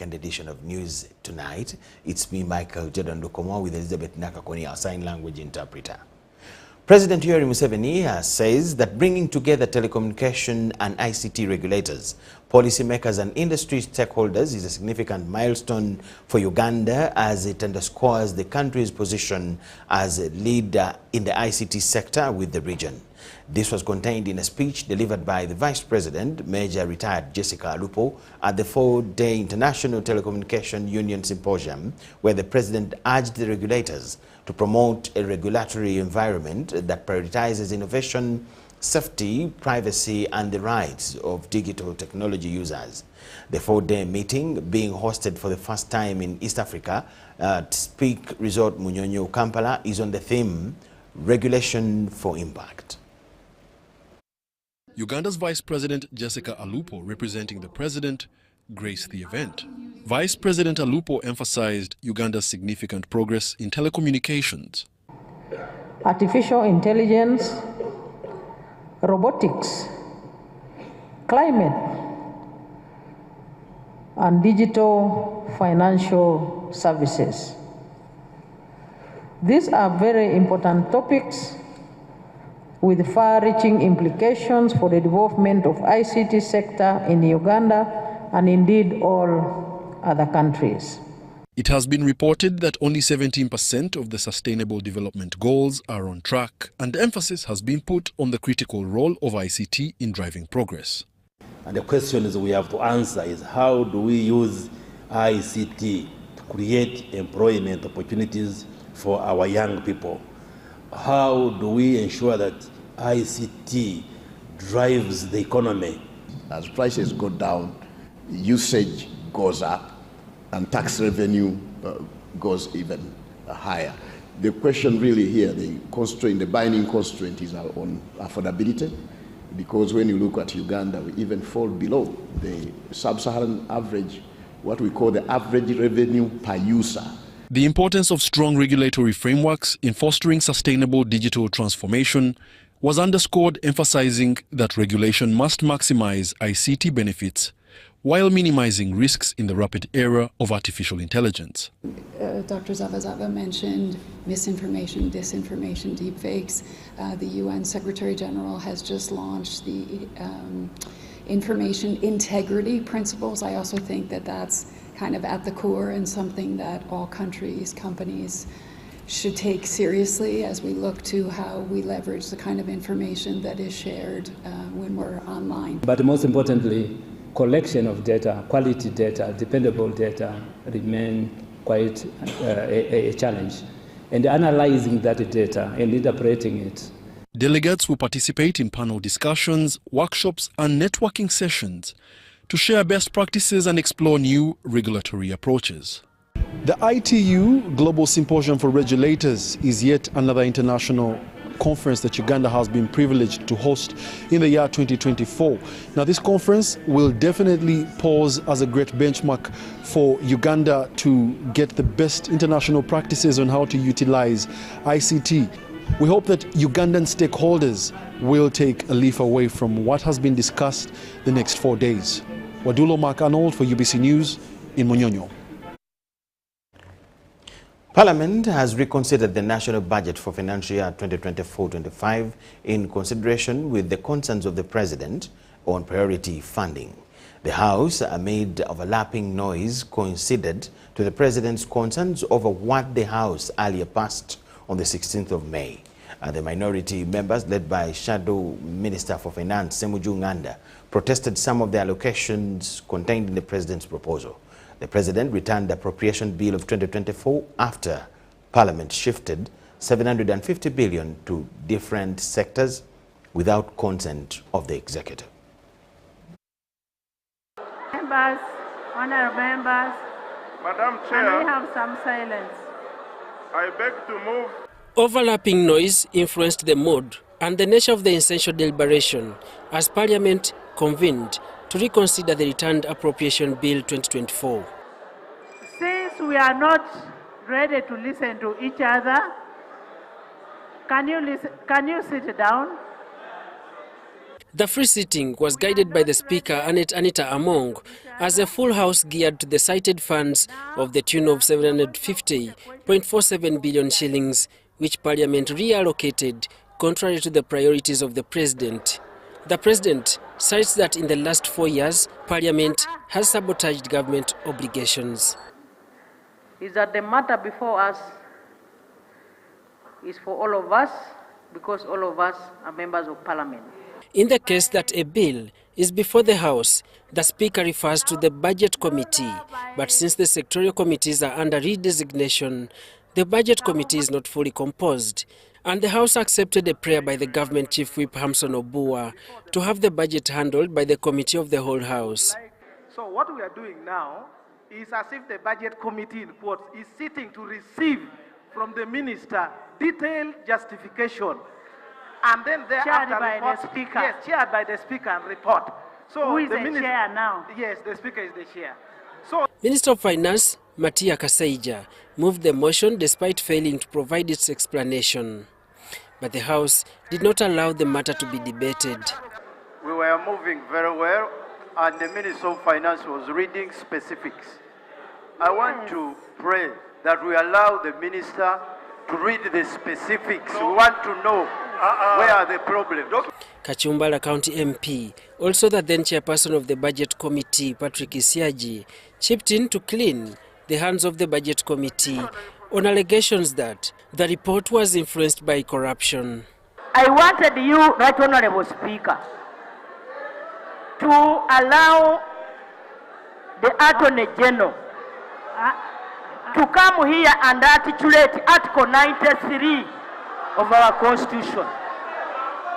Second edition of News Tonight. It's me, Micheal, Lukomwa, with Elizabeth Nakakoni, our sign language interpreter. President Yoweri Museveni says that bringing together telecommunication and ICT regulators, policymakers and industry stakeholders is a significant milestone for Uganda as it underscores the country's position as a leader in the ICT sector with the region. This was contained in a speech delivered by the Vice President, Major Retired Jessica Alupo, at the 4-day International Telecommunication Union Symposium, where the President urged the regulators to promote a regulatory environment that prioritizes innovation, safety, privacy, and the rights of digital technology users. The 4-day meeting, being hosted for the first time in East Africa at Speak Resort Munyonyo, Kampala, is on the theme, Regulation for Impact. Uganda's Vice President Jessica Alupo, representing the President, graced the event. Vice President Alupo emphasized Uganda's significant progress in telecommunications. Artificial intelligence, robotics, climate, and digital financial services. These are very important topics with far-reaching implications for the development of ICT sector in Uganda and indeed all other countries. It has been reported that only 17% of the Sustainable Development Goals are on track, and emphasis has been put on the critical role of ICT in driving progress. And the questions we have to answer is how do we use ICT to create employment opportunities for our young people? How do we ensure that ICT drives the economy? As prices go down, usage goes up, and tax revenue goes even higher. The question really here, the binding constraint is on affordability, because when you look at Uganda, we even fall below the sub-Saharan average, what we call the average revenue per user. The importance of strong regulatory frameworks in fostering sustainable digital transformation was underscored, emphasizing that regulation must maximize ICT benefits while minimizing risks in the rapid era of artificial intelligence. Dr. Zavazava mentioned misinformation, disinformation, deepfakes. The UN Secretary General has just launched the information integrity principles. I also think that that's kind of at the core and something that all countries, companies should take seriously as we look to how we leverage the kind of information that is shared when we're online. But most importantly, collection of data, quality data, dependable data remain quite a challenge. And analyzing that data and interpreting it. Delegates will participate in panel discussions, workshops, and networking sessions to share best practices and explore new regulatory approaches. The ITU Global Symposium for Regulators is yet another international conference that Uganda has been privileged to host in the year 2024. Now, this conference will definitely pose as a great benchmark for Uganda to get the best international practices on how to utilize ICT. We hope that Ugandan stakeholders will take a leaf away from what has been discussed the next 4 days. Wadulo Mark Arnold for UBC News in Munyonyo. Parliament has reconsidered the national budget for financial year 2024-25 in consideration with the concerns of the President on priority funding. The House, amid overlapping noise, conceded to the President's concerns over what the House earlier passed on the 16th of May. The minority members, led by Shadow Minister for Finance, Semuju Nganda, protested some of the allocations contained in the President's proposal. The President returned the Appropriation Bill of 2024 after Parliament shifted 750 billion to different sectors without consent of the Executive. Members, honorable members, Madam Chair, can we have some silence? I beg to move. Overlapping noise influenced the mood and the nature of the essential deliberation as Parliament convened to reconsider the returned Appropriation Bill 2024. Since we are not ready to listen to each other, can you sit down? The free sitting was guided by the Speaker, Anita Among, as a full house geared to the cited funds of the tune of 750.47 billion shillings, which Parliament reallocated contrary to the priorities of the President. The President cites that in the last 4 years, Parliament has sabotaged government obligations. Is that the matter before us is for all of us, because all of us are members of Parliament. In the case that a bill is before the House, the Speaker refers to the Budget Committee, but since the sectorial committees are under redesignation, the Budget Committee is not fully composed, and the House accepted a prayer by the Government Chief Whip Hamson Obua to have the budget handled by the Committee of the Whole House. So what we are doing now is as if the Budget Committee, in quotes, is sitting to receive from the Minister detailed justification, and then thereafter chaired by report, the Speaker. Yes, chaired by the Speaker and report. So who is the minister, chair now? Yes, the Speaker is the chair. So Minister of Finance, Matia Kasaija, moved the motion despite failing to provide its explanation. But the House did not allow the matter to be debated. We were moving very well, and the Minister of Finance was reading specifics. I want to pray that we allow the Minister to read the specifics. We want to know where are the problems. Kachumbala County MP, also the then chairperson of the Budget Committee, Patrick Isiaji, chipped in to clean the hands of the Budget Committee on allegations that the report was influenced by corruption. I wanted you, Right Honorable Speaker, to allow the Attorney General to come here and articulate Article 93 of our Constitution.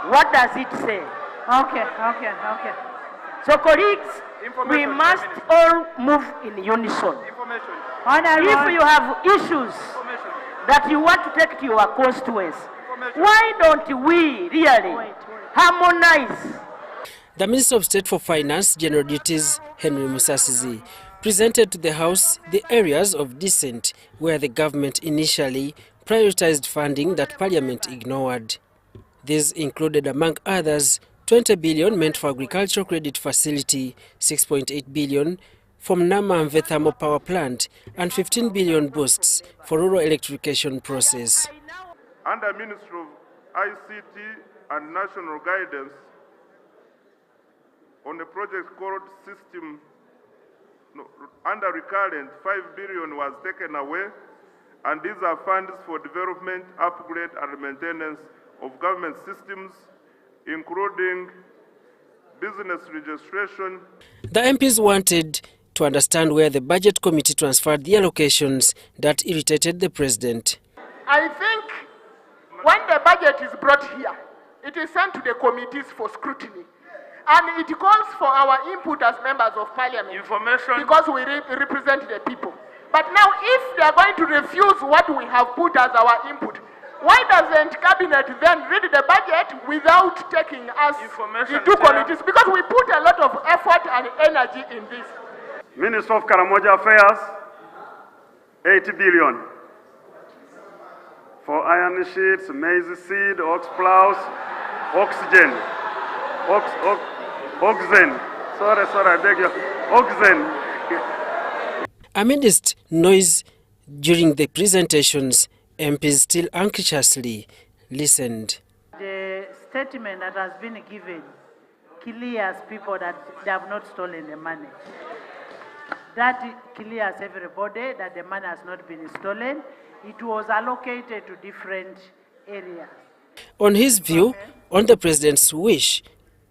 What does it say? Okay. So colleagues, we must all move in unison. If you have issues that you want to take to your constituents, why don't we really harmonize? The Minister of State for Finance, General Duties, Henry Musasizi, presented to the House the areas of dissent where the government initially prioritized funding that Parliament ignored. These included, among others, 20 billion meant for agricultural credit facility, 6.8 billion from Namamve thermal power plant, and 15 billion boosts for rural electrification process. Under Ministry of ICT and National Guidance, on a project called under recurrent, 5 billion was taken away, and these are funds for development, upgrade, and maintenance of government systems, including business registration. The MPs wanted to understand where the Budget Committee transferred the allocations that irritated the President. I think when the budget is brought here, it is sent to the committees for scrutiny. And it calls for our input as members of Parliament. Information. Because we represent the people. But now if they are going to refuse what we have put as our input, why doesn't Cabinet then read the budget without taking us into committees? Because we put a lot of effort and energy in this. Minister of Karamoja Affairs, 80 billion. For iron sheets, maize seed, ox plows, oxygen. Oxen. Sorry, I beg you. Oxen. Amidst noise during the presentations, MPs still anxiously listened. The statement that has been given clears people that they have not stolen the money. That clears everybody that the money has not been stolen. It was allocated to different areas. On his view, on the President's wish,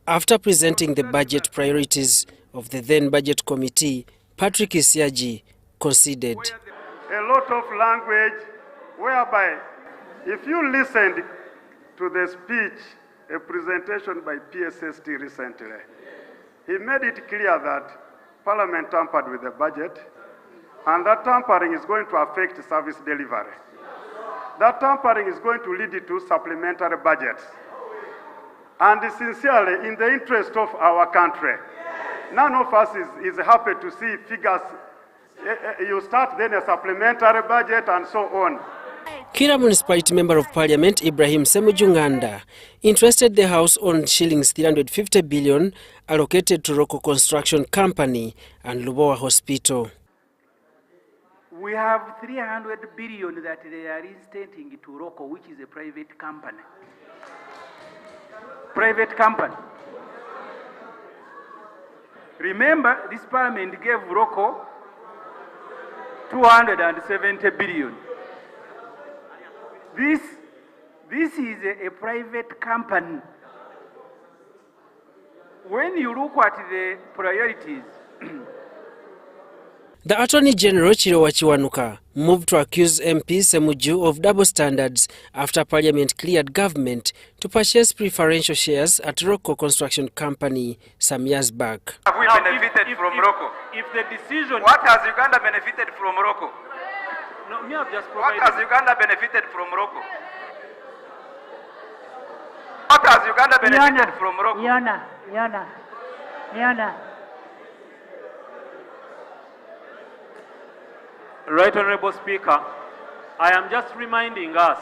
after presenting the budget priorities of the then Budget Committee, Patrick Isiaji conceded. A lot of language whereby if you listened to the speech, a presentation by PSST recently, he made it clear that Parliament tampered with the budget, and that tampering is going to affect service delivery. That tampering is going to lead to supplementary budgets. And sincerely, in the interest of our country, none of us is happy to see figures. You start then a supplementary budget and so on. Kira Municipality Member of Parliament Ibrahim Semujunganda interested the House on shillings 350 billion allocated to Roko Construction Company and Lubowa Hospital. We have 300 billion that they are instating to Roko, which is a private company. Private company. Remember, this parliament gave Roko 270 billion. This is a private company. When you look at the priorities, the Attorney General Chirowa Chiwanuka moved to accuse MP Semuju of double standards after Parliament cleared government to purchase preferential shares at Roko Construction Company some years back. Have we benefited from Roko? If the decision... What has Uganda benefited from Roko? No, me have just What provided... has Uganda benefited from Roko? What has Uganda benefited from Roko? Yona. Right Honorable Speaker, I am just reminding us.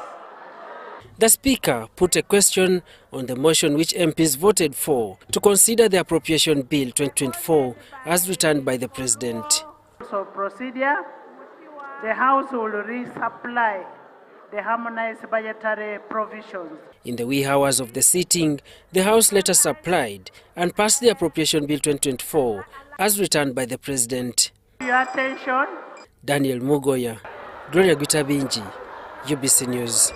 The Speaker put a question on the motion which MPs voted for to consider the Appropriation Bill 2024 as returned by the President. So procedure, the House will resupply the harmonized budgetary provisions. In the wee hours of the sitting, the House later supplied and passed the Appropriation Bill 2024 as returned by the President. Your attention. Daniel Mugoya, Gloria Gutabinji, UBC News.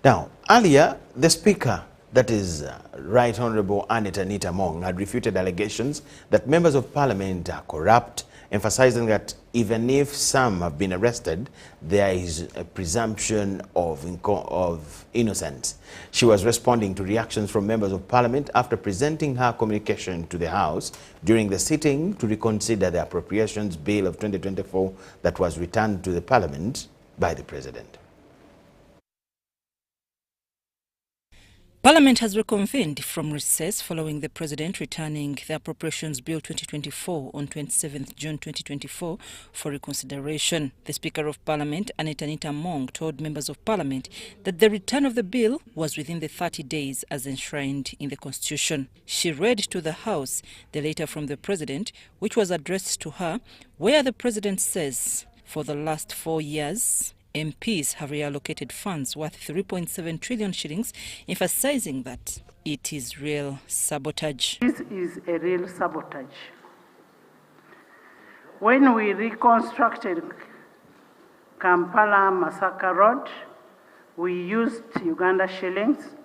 Now, earlier, the Speaker, that is Right Honourable Anita Mong, had refuted allegations that members of Parliament are corrupt, emphasizing that even if some have been arrested, there is a presumption of innocence. She was responding to reactions from members of Parliament after presenting her communication to the House during the sitting to reconsider the Appropriations Bill of 2024 that was returned to the Parliament by the President. Parliament has reconvened from recess following the President returning the Appropriations Bill 2024 on 27th June 2024 for reconsideration. The Speaker of Parliament, Anita Mong, told members of Parliament that the return of the bill was within the 30 days as enshrined in the Constitution. She read to the House the letter from the President, which was addressed to her, where the President says, for the last 4 years, MPs have reallocated funds worth 3.7 trillion shillings, emphasizing that it is real sabotage. This is a real sabotage. When we reconstructed Kampala-Masaka Road, we used Uganda shillings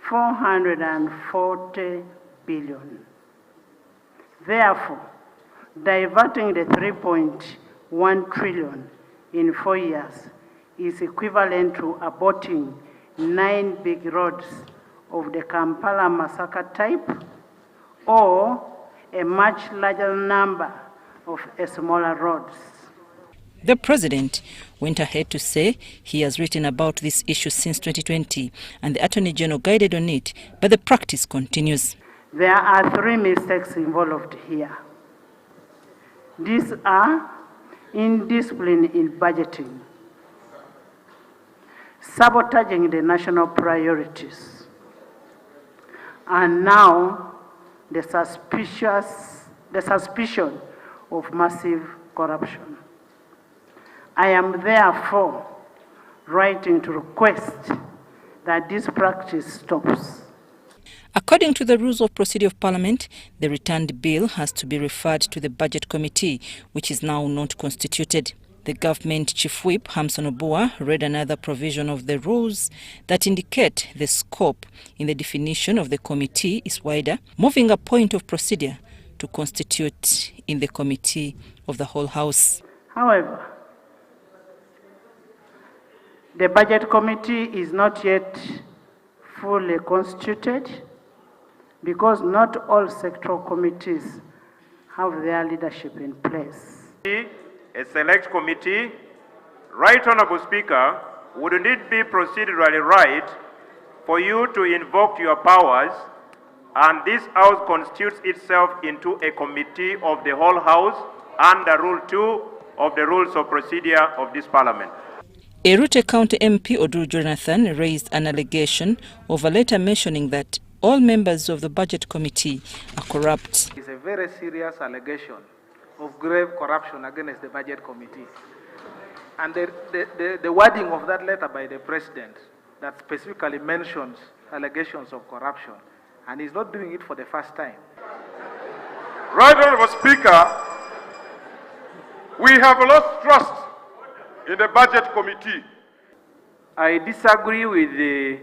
440 billion. Therefore, diverting the 3.1 trillion in 4 years is equivalent to aborting 9 big roads of the Kampala-Masaka type or a much larger number of smaller roads. The President went ahead to say he has written about this issue since 2020 and the Attorney General guided on it, but the practice continues. There are 3 mistakes involved here. These are indiscipline in budgeting, sabotaging the national priorities, and now the suspicion of massive corruption. I am therefore writing to request that this practice stops. According to the rules of procedure of Parliament, the returned bill has to be referred to the Budget Committee, which is now not constituted. The Government Chief Whip, Hamson Obua, read another provision of the rules that indicate the scope in the definition of the committee is wider, moving a point of procedure to constitute in the Committee of the whole House. However, the Budget Committee is not yet fully constituted because not all sectoral committees have their leadership in place. A select committee, Right Honourable Speaker, wouldn't it be procedurally right for you to invoke your powers and this House constitutes itself into a committee of the whole House under Rule 2 of the Rules of Procedure of this Parliament? Erute County MP Oduru Jonathan raised an allegation of a letter mentioning that all members of the Budget Committee are corrupt. It's a very serious allegation of grave corruption against the Budget Committee. And the wording of that letter by the President that specifically mentions allegations of corruption, and he's not doing it for the first time. Right Honorable Speaker, we have lost trust in the Budget Committee. I disagree with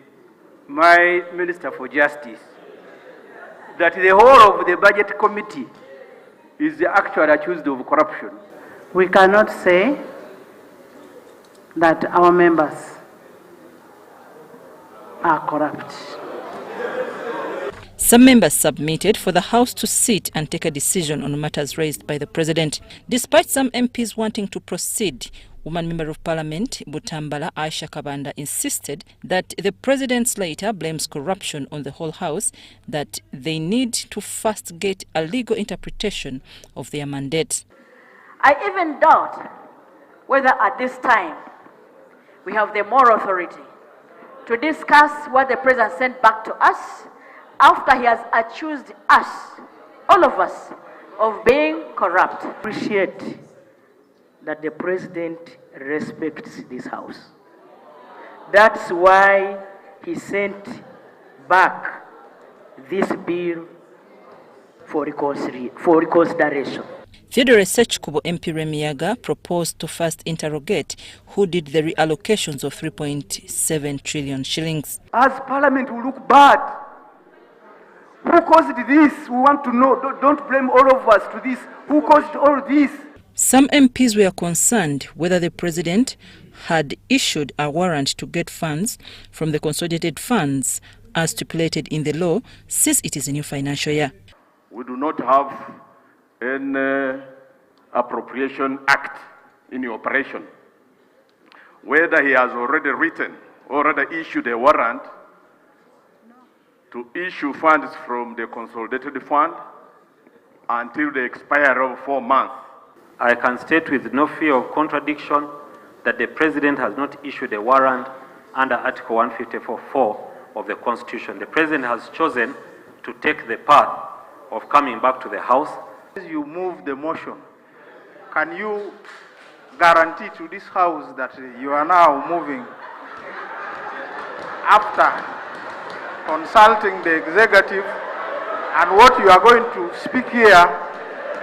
my Minister for Justice that the whole of the Budget Committee is actually accused of corruption. We cannot say that our members are corrupt. Some members submitted for the House to sit and take a decision on matters raised by the President. Despite some MPs wanting to proceed, Woman Member of Parliament Butambala Aisha Kabanda insisted that the President's letter blames corruption on the whole House, that they need to first get a legal interpretation of their mandate. I even doubt whether at this time we have the moral authority to discuss what the President sent back to us after he has accused us, all of us, of being corrupt. Appreciate that the President respects this House. That's why he sent back this bill for reconsideration. Theodore Sechkubo MP Remiyaga proposed to first interrogate who did the reallocations of 3.7 trillion shillings. As Parliament will look bad. Who caused this? We want to know. Don't blame all of us to this. Who caused all this? Some MPs were concerned whether the President had issued a warrant to get funds from the consolidated funds as stipulated in the law, since it is a new financial year. We do not have an appropriation act in operation. Whether he has already issued a warrant to issue funds from the consolidated fund until the expiry of 4 months. I can state with no fear of contradiction that the President has not issued a warrant under Article 154(4) of the Constitution. The President has chosen to take the path of coming back to the House. As you move the motion, can you guarantee to this House that you are now moving after consulting the executive, and what you are going to speak here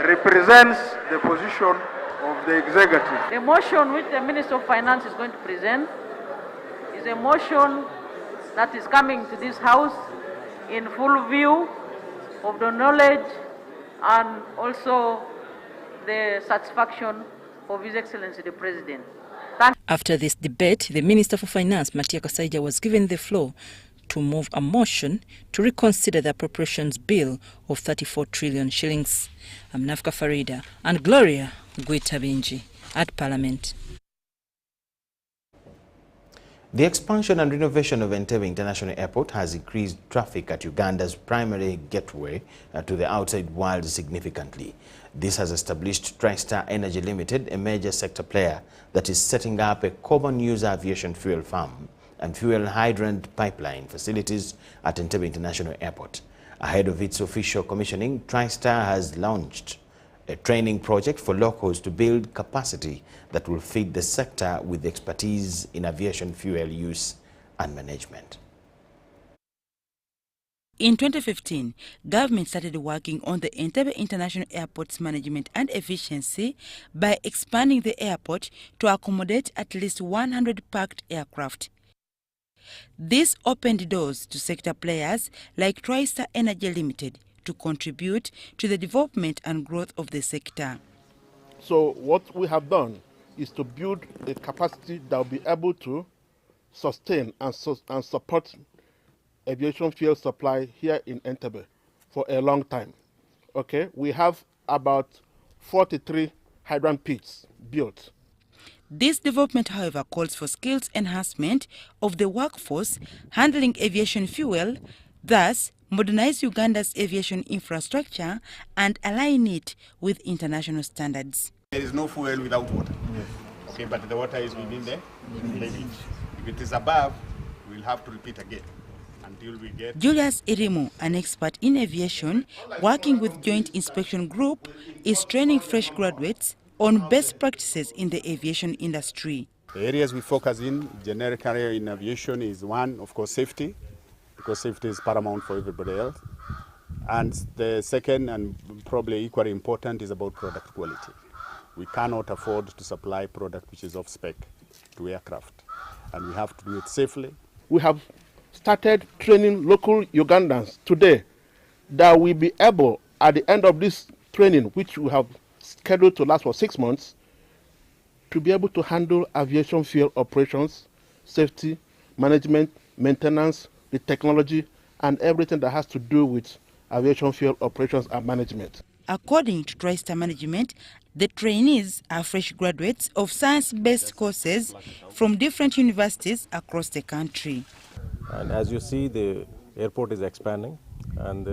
represents the position of the executive? The motion which the Minister of Finance is going to present is a motion that is coming to this House in full view of the knowledge and also the satisfaction of His Excellency the President. After this debate, the Minister for Finance, Matia Kasaija, was given the floor to move a motion to reconsider the appropriations bill of 34 trillion shillings. I'm Nafka Farida and Gloria Gwitabinji at Parliament. The expansion and renovation of Entebbe International Airport has increased traffic at Uganda's primary gateway to the outside world significantly. This has established TriStar Energy Limited, a major sector player that is setting up a common user aviation fuel farm and fuel hydrant pipeline facilities at Entebbe International Airport. Ahead of its official commissioning, TriStar has launched a training project for locals to build capacity that will feed the sector with expertise in aviation fuel use and management. In 2015, government started working on the Entebbe International Airport's management and efficiency by expanding the airport to accommodate at least 100 parked aircraft. This opened doors to sector players like TriStar Energy Limited to contribute to the development and growth of the sector. So what we have done is to build a capacity that will be able to sustain and support aviation fuel supply here in Entebbe for a long time. Okay, we have about 43 hydrant pits built. This development, however, calls for skills enhancement of the workforce handling aviation fuel, thus modernize Uganda's aviation infrastructure and align it with international standards. There is no fuel without water. Yes. Okay, but the water is within the limit. If it is above, we'll have to repeat again until we get... Julius Irimu, an expert in aviation, working with Joint Inspection Group, is training fresh graduates on best practices in the aviation industry. The areas we focus in, generically in aviation, is one, of course, safety, because safety is paramount for everybody else. And the second, and probably equally important, is about product quality. We cannot afford to supply product which is off spec to aircraft, and we have to do it safely. We have started training local Ugandans today that will be able, at the end of this training, which we have scheduled to last for 6 months, to be able to handle aviation fuel operations, safety, management, maintenance, the technology, and everything that has to do with aviation fuel operations and management. According to TriStar Management, the trainees are fresh graduates of science-based courses from different universities across the country. And as you see, the airport is expanding, and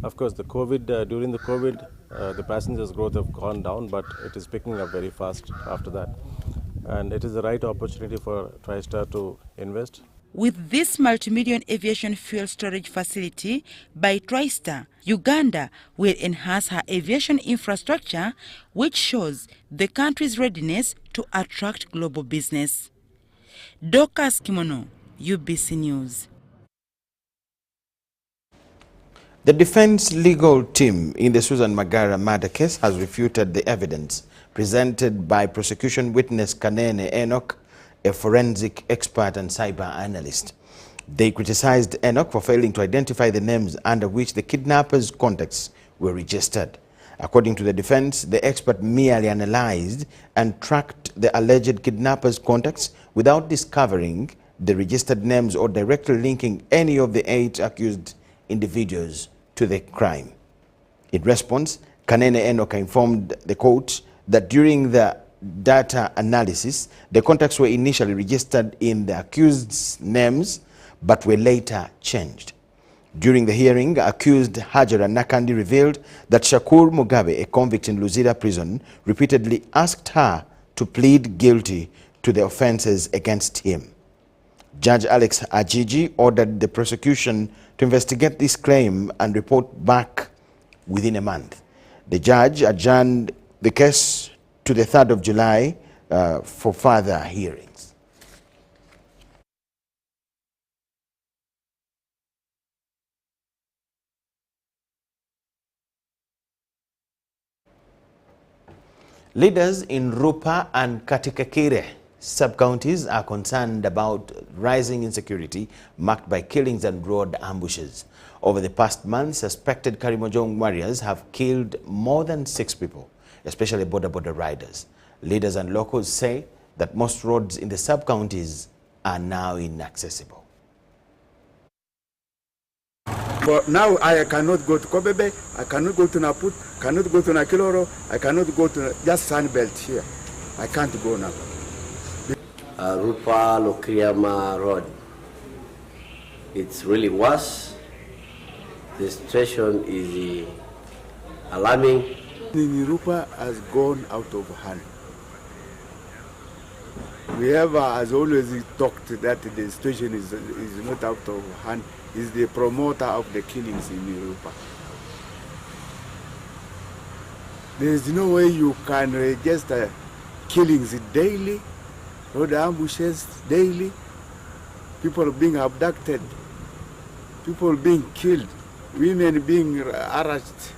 of course during the COVID, the passengers growth have gone down, but it is picking up very fast after that. And it is the right opportunity for TriStar to invest. With this multi-million aviation fuel storage facility by TriStar, Uganda will enhance her aviation infrastructure, which shows the country's readiness to attract global business. Dorcas Kimono, UBC News. The defense legal team in the Susan Magara murder case has refuted the evidence presented by prosecution witness Kanene Enoch, a forensic expert and cyber analyst. They criticized Enoch for failing to identify the names under which the kidnappers' contacts were registered. According to the defense, the expert merely analyzed and tracked the alleged kidnappers' contacts without discovering the registered names or directly linking any of the 8 accused individuals to the crime. In response, Kanene Enoch informed the court that during the data analysis, the contacts were initially registered in the accused's names, but were later changed. During the hearing, accused Hajara Nakandi revealed that Shakur Mugabe, a convict in Luzira prison, repeatedly asked her to plead guilty to the offenses against him. Judge Alex Ajiji ordered the prosecution to investigate this claim and report back within a month. The judge adjourned the case to the 3rd of July for further hearings. Leaders in Rupa and Katikakire sub-counties are concerned about rising insecurity marked by killings and road ambushes. Over the past month, suspected Karimojong warriors have killed more than 6 people, especially border riders. Leaders and locals say that most roads in the sub-counties are now inaccessible. But now I cannot go to Kobebe, I cannot go to Naput, cannot go to Nakiloro, I cannot go to just Sunbelt here. I can't go now. Rupa Lokriama Road. It's really worse. The situation is alarming. Rupa has gone out of hand. We have, as always, talked that the situation is not out of hand. Is the promoter of the killings in Rupa. There is no way you can register killings daily, road ambushes daily, people being abducted, people being killed, women being harassed.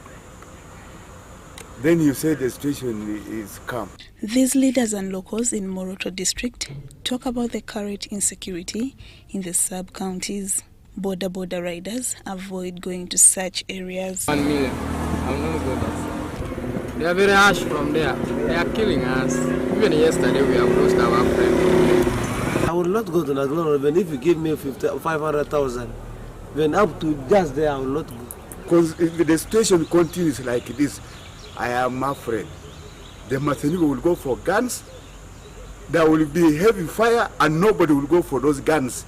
Then you say the situation is calm. These leaders and locals in Moroto district talk about the current insecurity in the sub-counties. Border riders avoid going to such areas. 1 million. I'm not going there. They are very harsh from there. They are killing us. Even yesterday we have lost our friend. I will not go to Nagloro even if you give me 500,000. When up to just there, I will not go. Because if the situation continues like this, I am afraid the Matanigo will go for guns, there will be heavy fire, and nobody will go for those guns,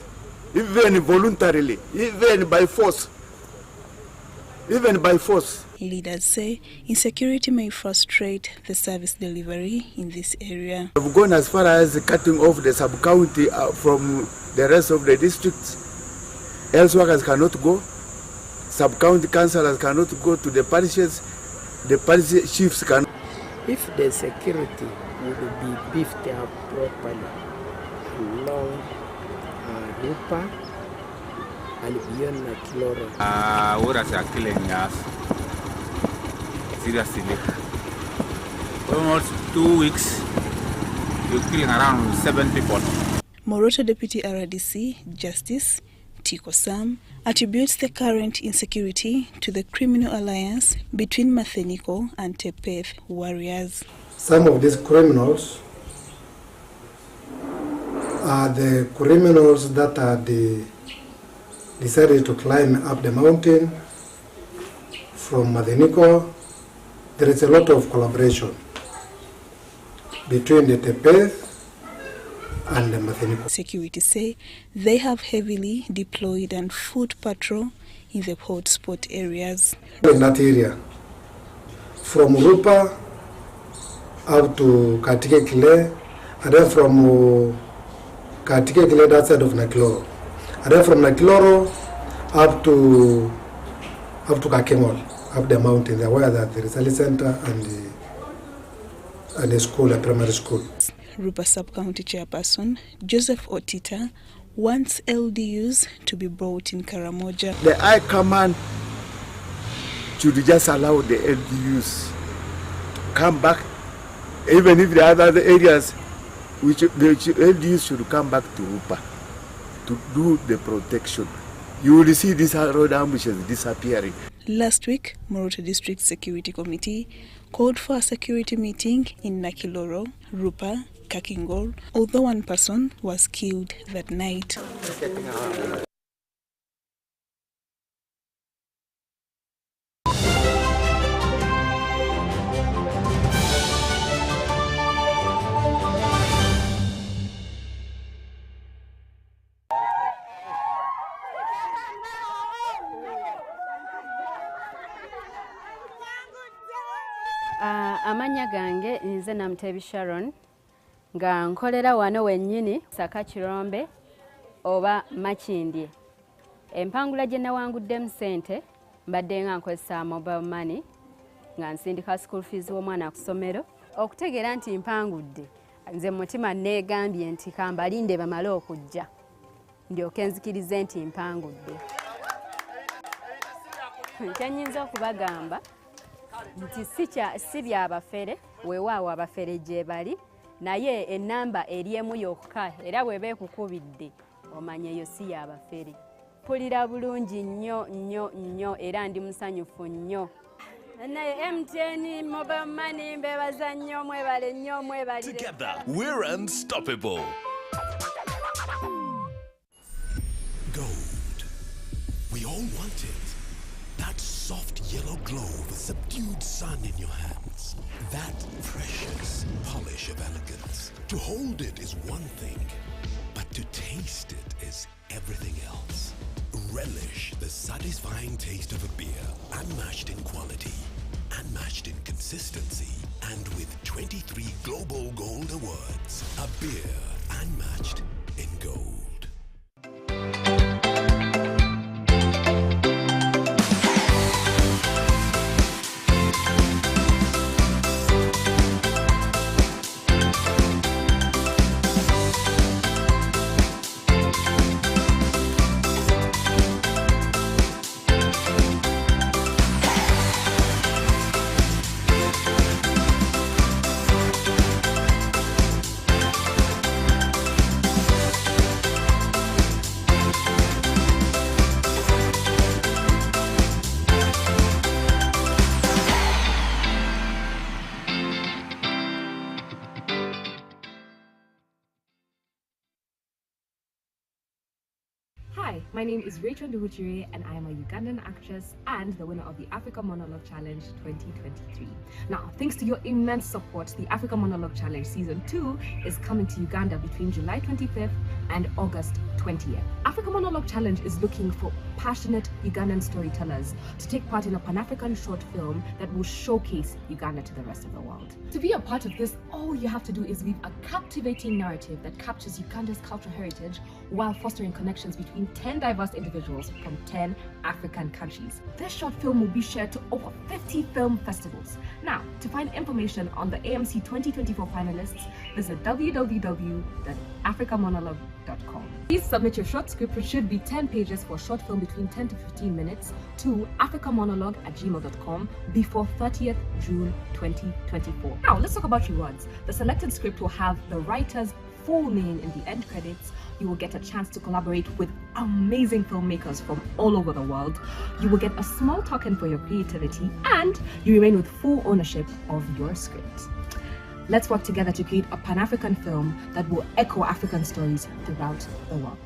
even voluntarily, even by force. even by force. Leaders say insecurity may frustrate the service delivery in this area. We've gone as far as cutting off the sub-county from the rest of the districts. Health workers cannot go. Sub-county councillors cannot go to the parishes. The parish chiefs cannot. If the security would be beefed up properly along Rupa and beyond Nakiloro. Warriors are killing us seriously. Almost 2 weeks, you're killing around 7 people. Moroto Deputy RDC Justice Tiko Sam attributes the current insecurity to the criminal alliance between Matheniko and Tepeth warriors. Some of these criminals are the criminals that are decided to climb up the mountain from Matheniko. There is a lot of collaboration between the Tepeth and the Matheniko. Security say they have heavily deployed and foot patrol in the hotspot areas. In that area, from Rupa out to Katikekile, and then from Katikekile that side of Nakiloro, and then from Nakiloro up to Kakemol, up the mountain there, where there is a center and a school, a primary school. Rupa Sub-County Chairperson Joseph Otita wants LDUs to be brought in Karamoja. The High Command should just allow the LDUs to come back, even if the other areas, which the LDUs should come back to Rupa to do the protection. You will see these road ambushes disappearing. Last week, Moroto District Security Committee called for a security meeting in Nakiloro, Rupa, Kakingol, although one person was killed that night. Amanya gange nze Namutebi Sharon nga nkolera wano wennyini Saka Kirombe oba Makindye. Empangula gye nawanguddemu ssente mbadde nga nkozesa mobile money nga nsindika school fees w'omwana ku ssomero. Okutegeera nti mpangudde nze mutima neegambye nti kambalinde bamale okujja ndyoke nzikirize nti mpangudde. Kyennyinza okubagamba nti si byabafere weewaawo abafere gye bali naye ennamba eri emu yokka era bw'eba ekukubidde omanya eyo si yabafere. Mpulira bulungi nnyo nnyo nnyo era ndi musanyufu nnyo. Naye MTN mobile money mbebaza nnyo mwebale nnyo mwebalire. Together we're unstoppable. Gold. We all want it. That soft yellow glow of a subdued sun in your hands. That precious polish of elegance. To hold it is one thing, but to taste it is everything else. Relish the satisfying taste of a beer, unmatched in quality, unmatched in consistency, and with 23 Global Gold Awards. A beer unmatched in gold. Hi, my name is Rachel Nduhutiri and I am a Ugandan actress and the winner of the Africa Monologue Challenge 2023. Now, thanks to your immense support, the Africa Monologue Challenge Season 2 is coming to Uganda between July 25th and August 20th. Africa Monologue Challenge is looking for passionate Ugandan storytellers to take part in a Pan-African short film that will showcase Uganda to the rest of the world. To be a part of this, all you have to do is weave a captivating narrative that captures Uganda's cultural heritage while fostering connections between 10 diverse individuals from 10 African countries. This short film will be shared to over 50 film festivals. Now, to find information on the AMC 2024 finalists, visit www.africamonologue.com. Please submit your short script, which should be 10 pages for a short film between 10 to 15 minutes, to africamonologue@gmail.com before 30th June 2024. Now, let's talk about rewards. The selected script will have the writer's full name in the end credits. You will get a chance to collaborate with amazing filmmakers from all over the world. You will get a small token for your creativity, and you remain with full ownership of your script. Let's work together to create a Pan-African film that will echo African stories throughout the world.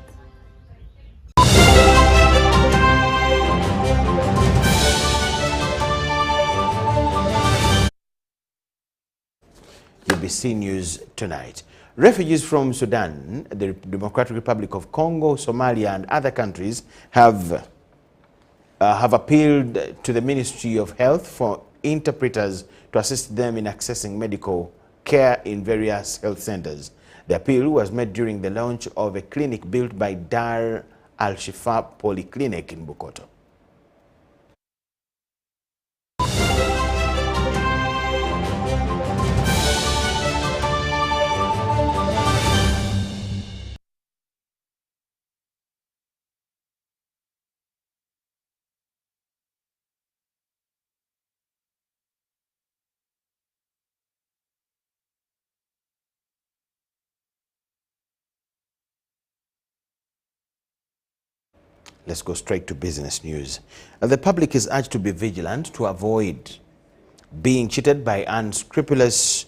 BBC News Tonight. Refugees from Sudan, the Democratic Republic of Congo, Somalia and other countries have appealed to the Ministry of Health for interpreters to assist them in accessing medical care in various health centers. The appeal was made during the launch of a clinic built by Dar al-Shifa Polyclinic in Bukoto. Let's go straight to business news. The public is urged to be vigilant to avoid being cheated by unscrupulous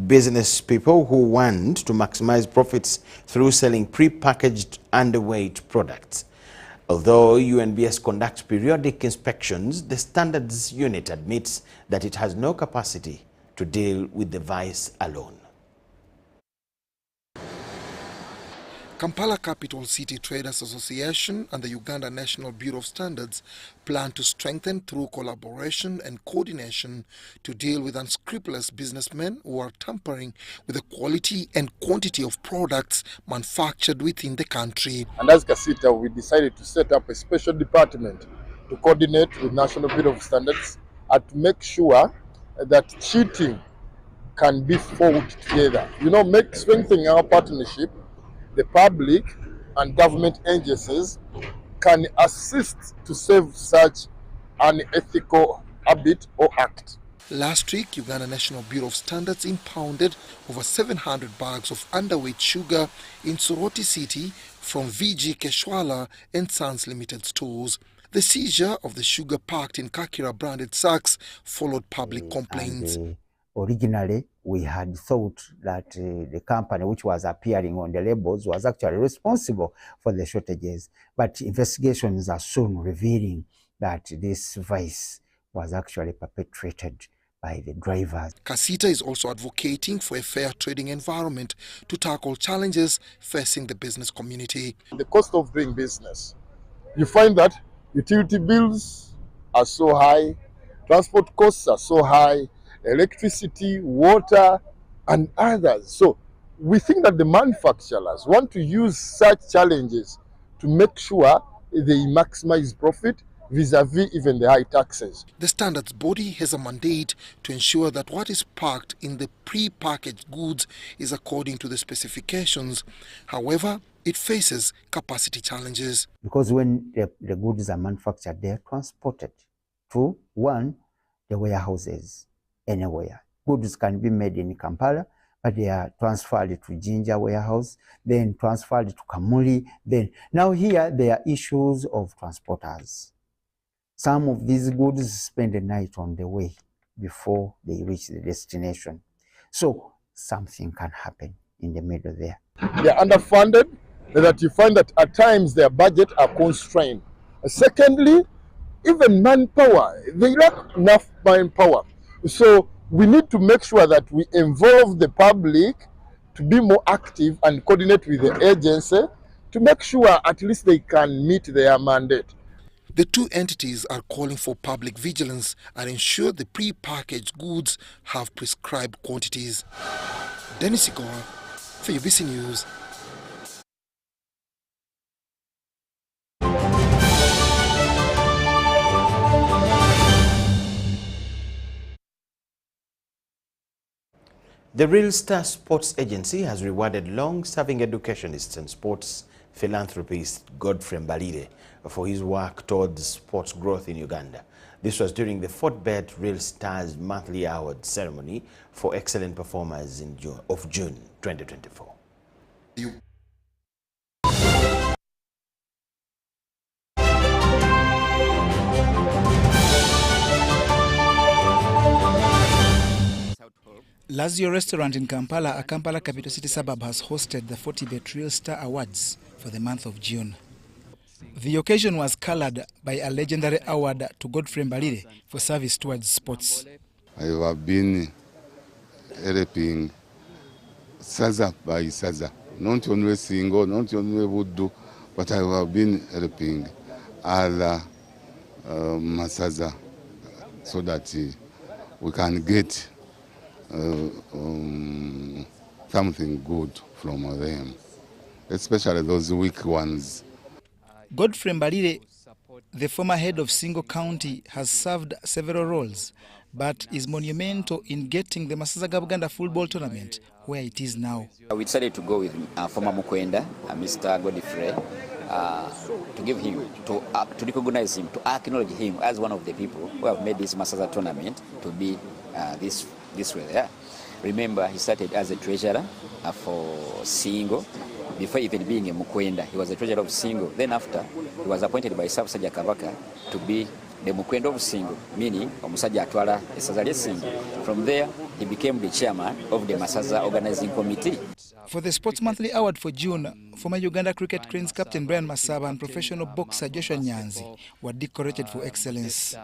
business people who want to maximize profits through selling pre-packaged underweight products. Although UNBS conducts periodic inspections, the standards unit admits that it has no capacity to deal with the vice alone. Kampala Capital City Traders Association and the Uganda National Bureau of Standards plan to strengthen through collaboration and coordination to deal with unscrupulous businessmen who are tampering with the quality and quantity of products manufactured within the country. And as Kasita, we decided to set up a special department to coordinate with National Bureau of Standards and to make sure that cheating can be fought together. You know, strengthening our partnership, the public and government agencies can assist to save such an ethical habit or act. Last week, Uganda National Bureau of Standards impounded over 700 bags of underweight sugar in Soroti City from VG Keshwala and Sons Limited stores. The seizure of the sugar packed in Kakira branded sacks followed public complaints. Originally, we had thought that the company which was appearing on the labels was actually responsible for the shortages, but investigations are soon revealing that this vice was actually perpetrated by the drivers. Kasita is also advocating for a fair trading environment to tackle challenges facing the business community. The cost of doing business. You find that utility bills are so high, transport costs are so high, electricity, water, and others. So we think that the manufacturers want to use such challenges to make sure they maximize profit vis-a-vis even the high taxes. The standards body has a mandate to ensure that what is packed in the pre-packaged goods is according to the specifications. However, it faces capacity challenges. Because when the goods are manufactured, they are transported to the warehouses anywhere. Goods can be made in Kampala, but they are transferred to Jinja warehouse, then transferred to Kamuli. Now here there are issues of transporters. Some of these goods spend the night on the way before they reach the destination. So something can happen in the middle there. They are underfunded, that you find that at times their budget are constrained. Secondly, even manpower, they lack enough manpower. So we need to make sure that we involve the public to be more active and coordinate with the agency to make sure at least they can meet their mandate. The two entities are calling for public vigilance and ensure the pre-packaged goods have prescribed quantities. Dennis Ikoa for UBC News. The Real Star Sports Agency has rewarded long-serving educationist and sports philanthropist Godfrey Mbalile for his work towards sports growth in Uganda. This was during the 4th Real Stars monthly award ceremony for excellent performers in June 2024. Lazio Restaurant in Kampala, a Kampala capital city suburb, has hosted the 40bet Real Star Awards for the month of June. The occasion was colored by a legendary award to Godfrey Mbalile for service towards sports. I have been helping Saza by Saza, not only single, not only Wudu, but I have been helping other Masaza so that we can get something good from them, especially those weak ones. Godfrey Mbalile, the former head of Singo County, has served several roles, but is monumental in getting the Masaza Buganda football tournament where it is now. We decided to go with former Mukwenda, Mr. Godfrey, to give him, to recognize him, to acknowledge him as one of the people who have made this Masaza tournament to be this way. Yeah. Remember, he started as a treasurer for Singo. Before even being a Mukwenda, he was a treasurer of Singo. Then after, he was appointed by Samusajja Kabaka to be the Mukwenda of Singo, meaning Omusajja Atwala Esaza lye Singo. From there, he became the chairman of the Masaza Organizing Committee. For the Sports Monthly Award for June, former Uganda Cricket Cranes captain Brian Masaba and professional boxer Joshua Nyanzi were decorated for excellence.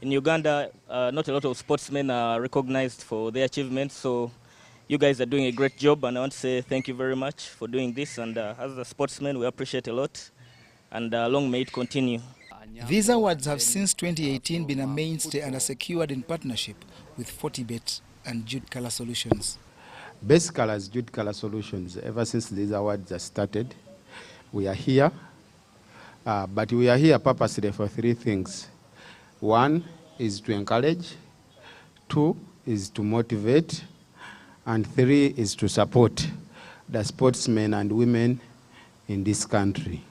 In Uganda, not a lot of sportsmen are recognized for their achievements, so you guys are doing a great job, and I want to say thank you very much for doing this. And as a sportsman, we appreciate a lot, and long may it continue. These awards have since 2018 been a mainstay and are secured in partnership with 40bet and Jude Color Solutions. Best Colors, Jude Color Solutions, ever since these awards are started, we are here, but we are here purposely for three things. One is to encourage, two is to motivate, and three is to support the sportsmen and women in this country.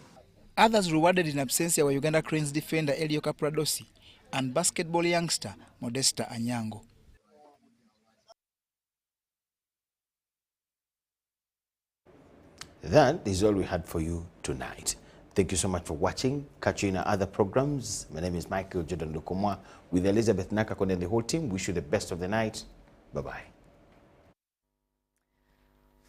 Others rewarded in absentia were Uganda Cranes defender Elio Capradosi and basketball youngster Modesta Anyango. That is all we had for you tonight. Thank you so much for watching. Catch you in our other programs. My name is Micheal Jordan Lukomwa with Elizabeth Nakakone and the whole team. Wish you the best of the night. Bye-bye.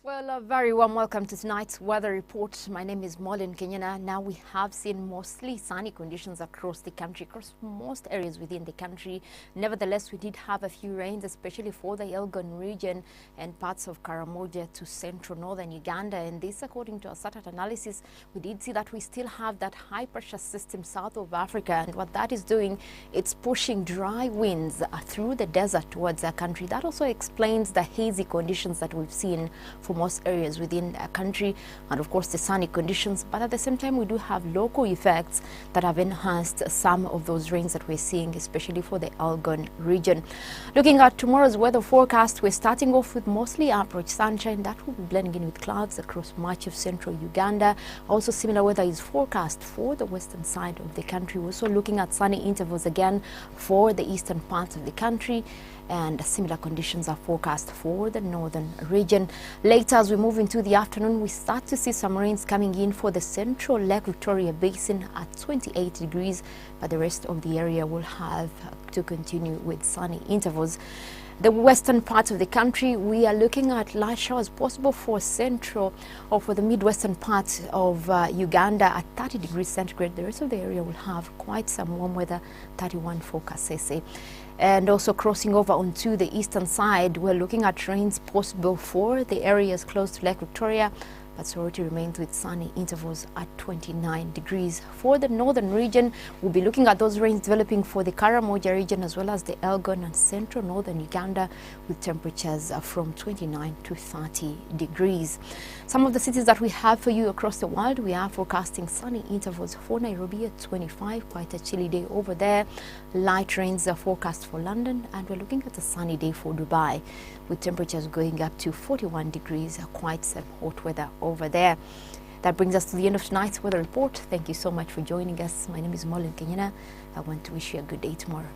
Well, a very warm welcome to tonight's weather report. My name is Molin Kenyana. Now we have seen mostly sunny conditions across the country, across most areas within the country. Nevertheless, we did have a few rains, especially for the Elgon region and parts of Karamoja to central northern Uganda. And this, according to our satellite analysis, we did see that we still have that high pressure system south of Africa. And what that is doing, it's pushing dry winds through the desert towards our country. That also explains the hazy conditions that we've seen for most areas within the country, and of course the sunny conditions, but at the same time we do have local effects that have enhanced some of those rains that we're seeing, especially for the Elgon region. Looking at tomorrow's weather forecast, we're starting off with mostly upward sunshine that will be blending in with clouds across much of central Uganda. Also similar weather is forecast for the western side of the country. We're also looking at sunny intervals again for the eastern parts of the country, and similar conditions are forecast for the northern region. Later, as we move into the afternoon, we start to see some rains coming in for the central Lake Victoria Basin at 28 degrees, but the rest of the area will have to continue with sunny intervals. The western parts of the country, we are looking at light showers possible for central or for the midwestern parts of Uganda at 30 degrees centigrade. The rest of the area will have quite some warm weather, 31 for Kasese. And also crossing over onto the eastern side, we're looking at rains possible for the areas close to Lake Victoria, but Soroti remains with sunny intervals at 29 degrees. For the northern region, we'll be looking at those rains developing for the Karamoja region as well as the Elgon and central northern Uganda, with temperatures from 29 to 30 degrees. Some of the cities that we have for you across the world, we are forecasting sunny intervals for Nairobi at 25, quite a chilly day over there. Light rains are forecast for London, and we're looking at a sunny day for Dubai, with temperatures going up to 41 degrees, quite some hot weather over there. That brings us to the end of tonight's weather report. Thank you so much for joining us. My name is Micheal. I want to wish you a good day tomorrow.